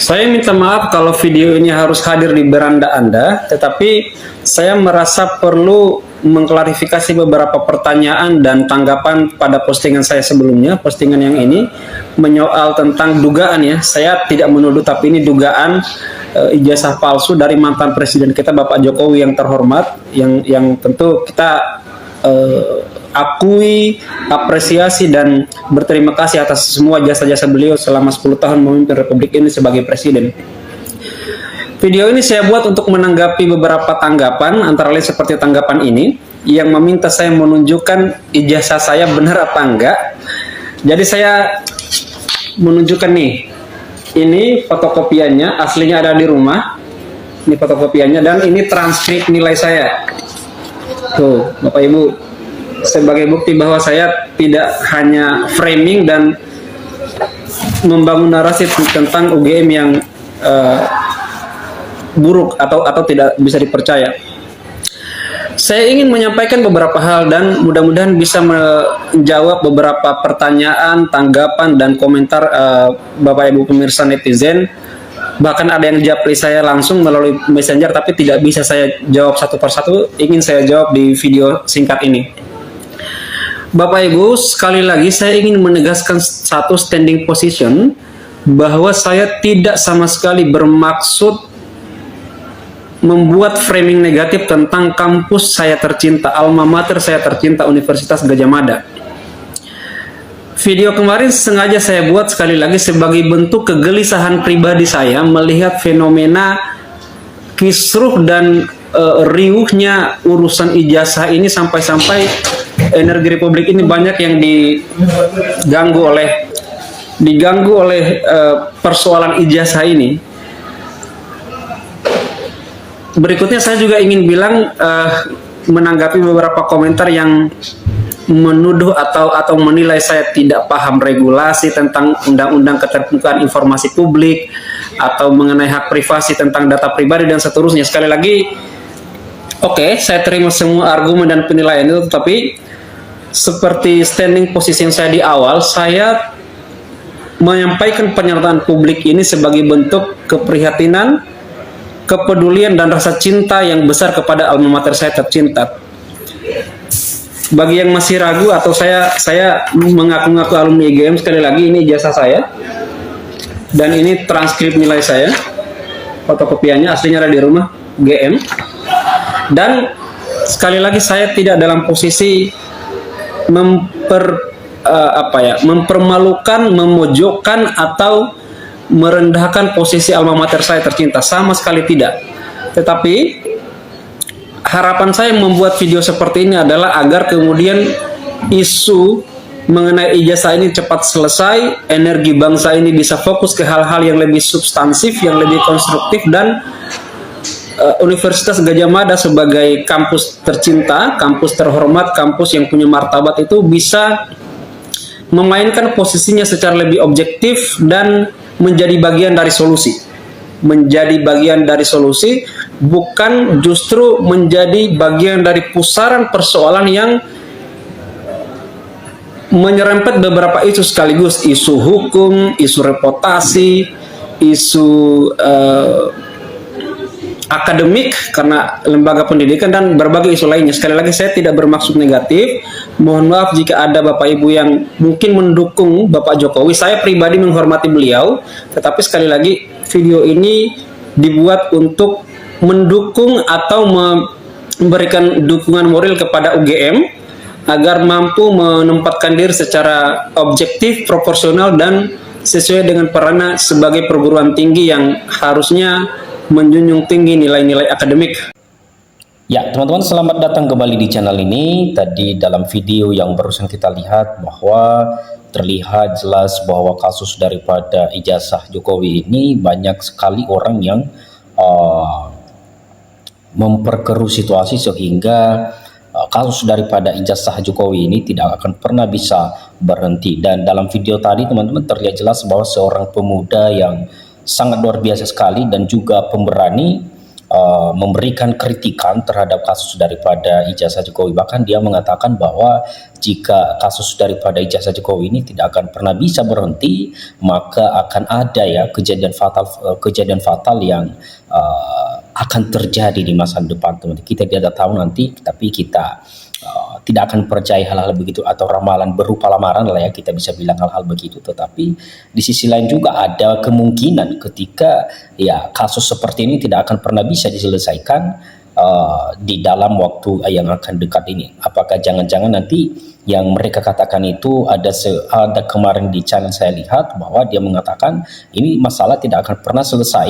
Saya minta maaf kalau video ini harus hadir di beranda Anda, tetapi saya merasa perlu mengklarifikasi beberapa pertanyaan dan tanggapan pada postingan saya sebelumnya, postingan yang ini menyoal tentang dugaan ya, saya tidak menuduh tapi ini dugaan ijazah palsu dari mantan presiden kita Bapak Jokowi yang terhormat, yang tentu kita akui, apresiasi dan berterima kasih atas semua jasa-jasa beliau selama 10 tahun memimpin Republik ini sebagai presiden. Video ini saya buat untuk menanggapi beberapa tanggapan, antara lain seperti tanggapan ini yang meminta saya menunjukkan ijazah saya benar apa enggak. Jadi saya menunjukkan nih, ini fotokopiannya, aslinya ada di rumah, ini fotokopiannya, dan ini transkrip nilai saya. Tuh, Bapak Ibu, sebagai bukti bahwa saya tidak hanya framing dan membangun narasi tentang UGM yang buruk atau tidak bisa dipercaya. Saya ingin menyampaikan beberapa hal dan mudah-mudahan bisa menjawab beberapa pertanyaan, tanggapan, dan komentar Bapak Ibu pemirsa netizen. Bahkan ada yang japri saya langsung melalui messenger, tapi tidak bisa saya jawab satu persatu. Ingin saya jawab di video singkat ini. Bapak Ibu, sekali lagi saya ingin menegaskan satu standing position bahwa saya tidak sama sekali bermaksud membuat framing negatif tentang kampus saya tercinta, alma mater saya tercinta, Universitas Gadjah Mada. Video kemarin sengaja saya buat sekali lagi sebagai bentuk kegelisahan pribadi saya melihat fenomena kisruh dan riuhnya urusan ijazah ini, sampai-sampai energi Republik ini banyak yang diganggu oleh persoalan ijazah ini. Berikutnya saya juga ingin bilang menanggapi beberapa komentar yang menuduh atau menilai saya tidak paham regulasi tentang undang-undang keterbukaan informasi publik atau mengenai hak privasi tentang data pribadi dan seterusnya. Sekali lagi, oke, saya terima semua argumen dan penilaian itu, tetapi seperti standing position saya di awal, saya menyampaikan pernyataan publik ini sebagai bentuk keprihatinan, kepedulian, dan rasa cinta yang besar kepada alma mater saya tercinta. Bagi yang masih ragu atau saya mengaku-ngaku alumni IGM, sekali lagi ini ijazah saya dan ini transkrip nilai saya, fotokopiannya, aslinya ada di rumah GM. Dan sekali lagi saya tidak dalam posisi mempermalukan, memojokkan atau merendahkan posisi alma mater saya tercinta, sama sekali tidak. Tetapi harapan saya membuat video seperti ini adalah agar kemudian isu mengenai ijazah ini cepat selesai, energi bangsa ini bisa fokus ke hal-hal yang lebih substansif, yang lebih konstruktif, dan Universitas Gadjah Mada sebagai kampus tercinta, kampus terhormat, kampus yang punya martabat itu bisa memainkan posisinya secara lebih objektif dan menjadi bagian dari solusi. Menjadi bagian dari solusi, bukan justru menjadi bagian dari pusaran persoalan yang menyerempet beberapa isu sekaligus, isu hukum, isu reputasi, isu akademik karena lembaga pendidikan, dan berbagai isu lainnya. Sekali lagi saya tidak bermaksud negatif. Mohon maaf jika ada Bapak Ibu yang mungkin mendukung Bapak Jokowi. Saya pribadi menghormati beliau, tetapi sekali lagi video ini dibuat untuk mendukung atau memberikan dukungan moral kepada UGM agar mampu menempatkan diri secara objektif, proporsional, dan sesuai dengan perannya sebagai perguruan tinggi yang harusnya menjunjung tinggi nilai-nilai akademik. Ya, teman-teman, selamat datang kembali di channel ini. Tadi dalam video yang barusan kita lihat bahwa terlihat jelas bahwa kasus daripada ijazah Jokowi ini banyak sekali orang yang memperkeruh situasi sehingga kasus daripada ijazah Jokowi ini tidak akan pernah bisa berhenti. Dan dalam video tadi teman-teman terlihat jelas bahwa seorang pemuda yang sangat luar biasa sekali dan juga pemberani memberikan kritikan terhadap kasus daripada ijazah Jokowi. Bahkan dia mengatakan bahwa jika kasus daripada ijazah Jokowi ini tidak akan pernah bisa berhenti, maka akan ada ya kejadian fatal yang akan terjadi di masa depan, teman. Kita tidak tahu nanti, tapi kita tidak akan percaya hal-hal begitu atau ramalan berupa lamaran lah ya, kita bisa bilang hal-hal begitu. Tetapi di sisi lain juga ada kemungkinan ketika ya kasus seperti ini tidak akan pernah bisa diselesaikan di dalam waktu yang akan dekat ini. Apakah jangan-jangan nanti yang mereka katakan itu ada kemarin di channel saya lihat bahwa dia mengatakan ini masalah tidak akan pernah selesai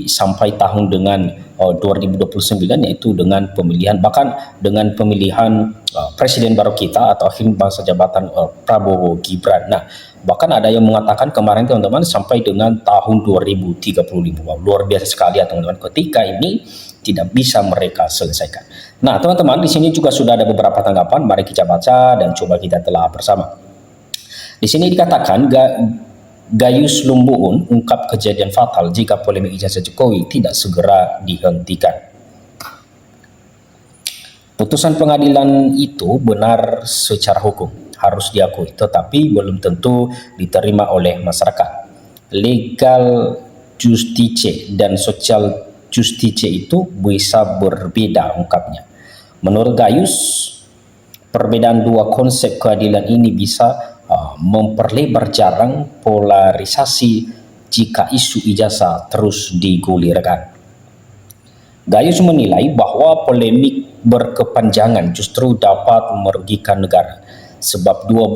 sampai tahun dengan 2029, yaitu dengan pemilihan, bahkan dengan pemilihan presiden baru kita atau akhir masa jabatan Prabowo Gibran. Nah, bahkan ada yang mengatakan kemarin teman-teman sampai dengan tahun 2035. Wow, luar biasa sekali ya teman-teman, ketika ini tidak bisa mereka selesaikan. Nah teman-teman, di sini juga sudah ada beberapa tanggapan, mari kita baca dan coba kita telah bersama. Di sini dikatakan Gayus Lumbuun ungkap kejadian fatal jika polemik ijazah Jokowi tidak segera dihentikan. Putusan pengadilan itu benar secara hukum, harus diakui, tetapi belum tentu diterima oleh masyarakat. Legal justice dan social justice itu bisa berbeda, ungkapnya. Menurut Gayus, perbedaan dua konsep keadilan ini bisa memperlebar jarak polarisasi jika isu ijazah terus digulirkan. Gayus menilai bahwa polemik berkepanjangan justru dapat merugikan negara, sebab dua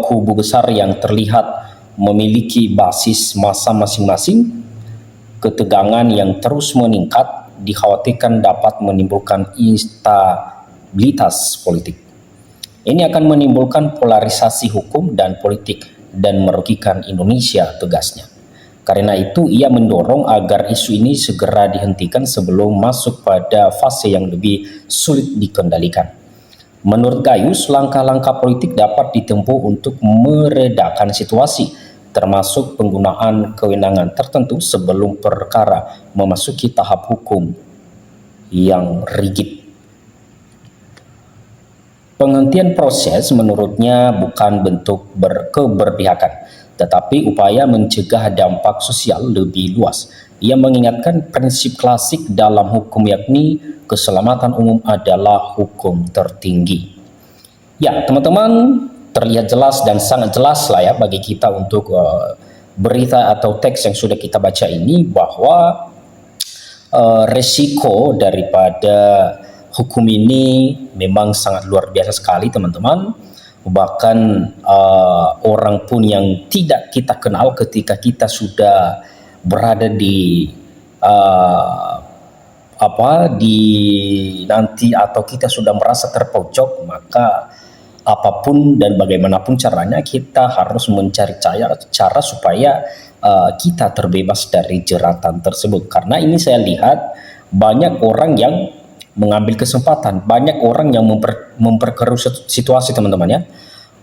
kubu besar yang terlihat memiliki basis massa masing-masing. Ketegangan yang terus meningkat dikhawatirkan dapat menimbulkan instabilitas politik. Ini akan menimbulkan polarisasi hukum dan politik dan merugikan Indonesia, tegasnya. Karena itu ia mendorong agar isu ini segera dihentikan sebelum masuk pada fase yang lebih sulit dikendalikan. Menurut Gayus, langkah-langkah politik dapat ditempuh untuk meredakan situasi, termasuk penggunaan kewenangan tertentu sebelum perkara memasuki tahap hukum yang rigid. Penghentian proses menurutnya bukan bentuk keberpihakan, tetapi upaya mencegah dampak sosial lebih luas. Ia mengingatkan prinsip klasik dalam hukum, yakni keselamatan umum adalah hukum tertinggi. Ya, teman-teman, terlihat jelas dan sangat jelas lah ya bagi kita untuk berita atau teks yang sudah kita baca ini bahwa resiko daripada hukum ini memang sangat luar biasa sekali, teman-teman. Bahkan orang pun yang tidak kita kenal, ketika kita sudah berada di nanti atau kita sudah merasa terpojok, maka apapun dan bagaimanapun caranya kita harus mencari cara supaya kita terbebas dari jeratan tersebut. Karena ini saya lihat banyak orang yang mengambil kesempatan, banyak orang yang memperkeruh situasi, teman-teman ya,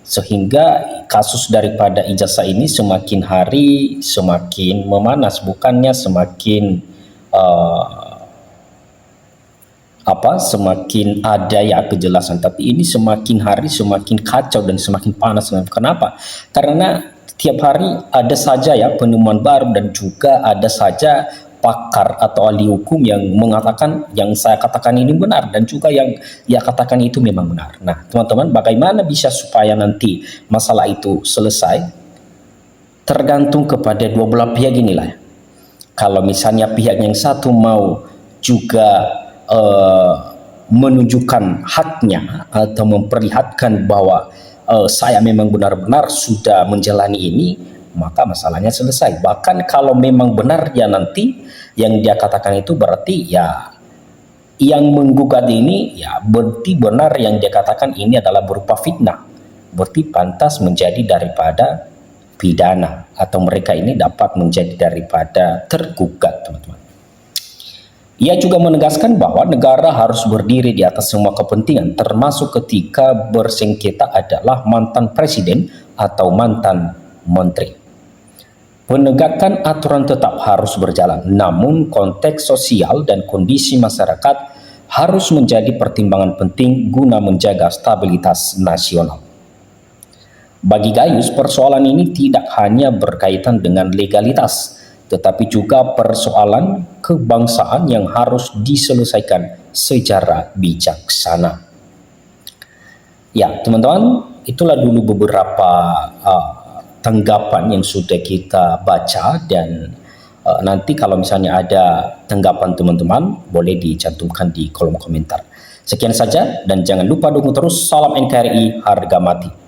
sehingga kasus daripada ijazah ini semakin hari semakin memanas, bukannya semakin semakin ada ya kejelasan, tapi ini semakin hari semakin kacau dan semakin panas. Kenapa? Karena tiap hari ada saja ya penemuan baru, dan juga ada saja pakar atau ahli hukum yang mengatakan yang saya katakan ini benar, dan juga yang ia katakan itu memang benar. Nah teman-teman, bagaimana bisa supaya nanti masalah itu selesai? Tergantung kepada dua belah pihak inilah. Kalau misalnya pihak yang satu mau juga menunjukkan haknya atau memperlihatkan bahwa saya memang benar-benar sudah menjalani ini, maka masalahnya selesai. Bahkan kalau memang benar ya nanti yang dia katakan itu berarti ya yang menggugat ini ya berarti benar yang dia katakan ini adalah berupa fitnah, berarti pantas menjadi daripada pidana, atau mereka ini dapat menjadi daripada tergugat, teman-teman. Ia juga menegaskan bahwa negara harus berdiri di atas semua kepentingan, termasuk ketika bersengketa adalah mantan presiden atau mantan menteri. Penegakan aturan tetap harus berjalan, namun konteks sosial dan kondisi masyarakat harus menjadi pertimbangan penting guna menjaga stabilitas nasional. Bagi Gayus, persoalan ini tidak hanya berkaitan dengan legalitas, tetapi juga persoalan kebangsaan yang harus diselesaikan secara bijaksana. Ya, teman-teman, itulah dulu beberapa tanggapan yang sudah kita baca, dan nanti kalau misalnya ada tanggapan teman-teman boleh dicantumkan di kolom komentar. Sekian saja dan jangan lupa dukung terus. Salam NKRI, harga mati.